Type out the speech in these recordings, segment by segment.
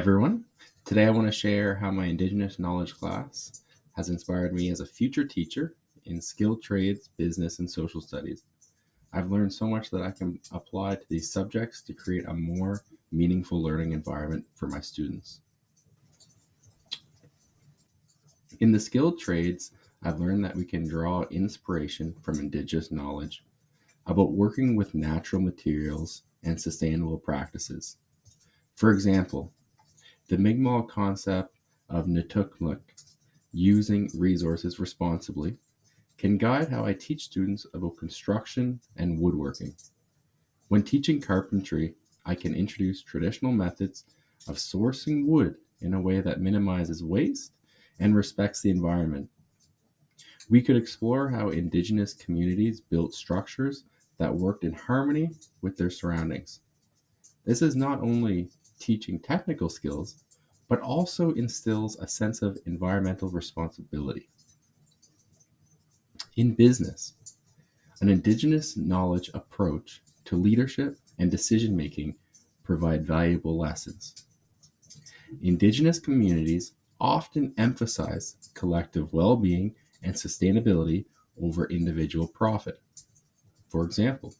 everyone. Today I want to share how my Indigenous knowledge class has inspired me as a future teacher in skilled trades, business, and social studies. I've learned so much that I can apply to these subjects to create a more meaningful learning environment for my students. In the skilled trades, I've learned that we can draw inspiration from Indigenous knowledge about working with natural materials and sustainable practices. For example, the Mi'kmaq concept of Nutukmuk, using resources responsibly, can guide how I teach students about construction and woodworking. When teaching carpentry, I can introduce traditional methods of sourcing wood in a way that minimizes waste and respects the environment. We could explore how Indigenous communities built structures that worked in harmony with their surroundings. This is not only teaching technical skills, but also instills a sense of environmental responsibility. In business, an Indigenous knowledge approach to leadership and decision making provide valuable lessons. Indigenous communities often emphasize collective well-being and sustainability over individual profit. For example,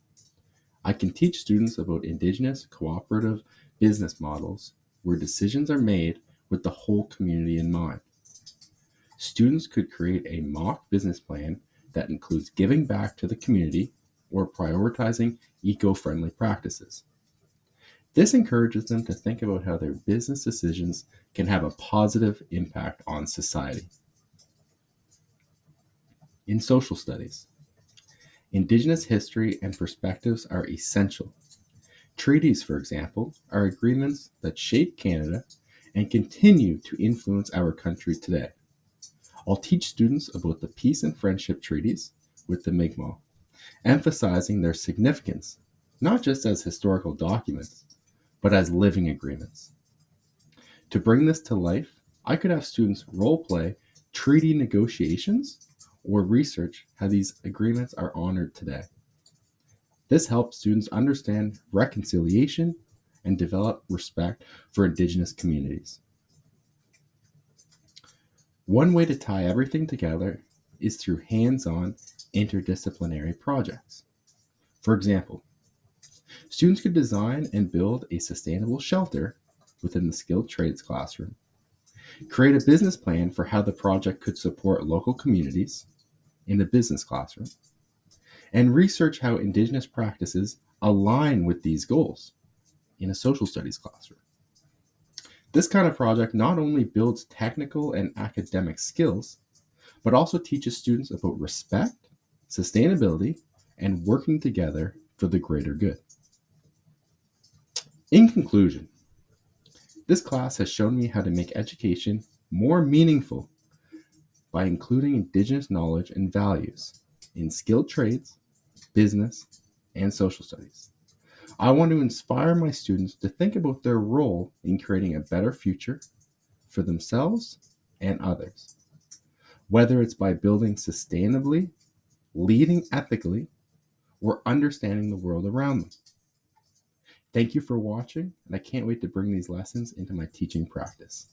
I can teach students about Indigenous cooperative business models where decisions are made with the whole community in mind. Students could create a mock business plan that includes giving back to the community or prioritizing eco-friendly practices. This encourages them to think about how their business decisions can have a positive impact on society. In social studies, Indigenous history and perspectives are essential. Treaties, for example, are agreements that shape Canada and continue to influence our country today. I'll teach students about the peace and friendship treaties with the Mi'kmaq, emphasizing their significance, not just as historical documents, but as living agreements. To bring this to life, I could have students role play treaty negotiations or research how these agreements are honored today. This helps students understand reconciliation and develop respect for Indigenous communities. One way to tie everything together is through hands-on interdisciplinary projects. For example, students could design and build a sustainable shelter within the skilled trades classroom, create a business plan for how the project could support local communities in the business classroom, and research how Indigenous practices align with these goals in a social studies classroom. This kind of project not only builds technical and academic skills, but also teaches students about respect, sustainability, and working together for the greater good. In conclusion, this class has shown me how to make education more meaningful by including Indigenous knowledge and values in skilled trades, business, and social studies. I want to inspire my students to think about their role in creating a better future for themselves and others, whether it's by building sustainably, leading ethically, or understanding the world around them. Thank you for watching, and I can't wait to bring these lessons into my teaching practice.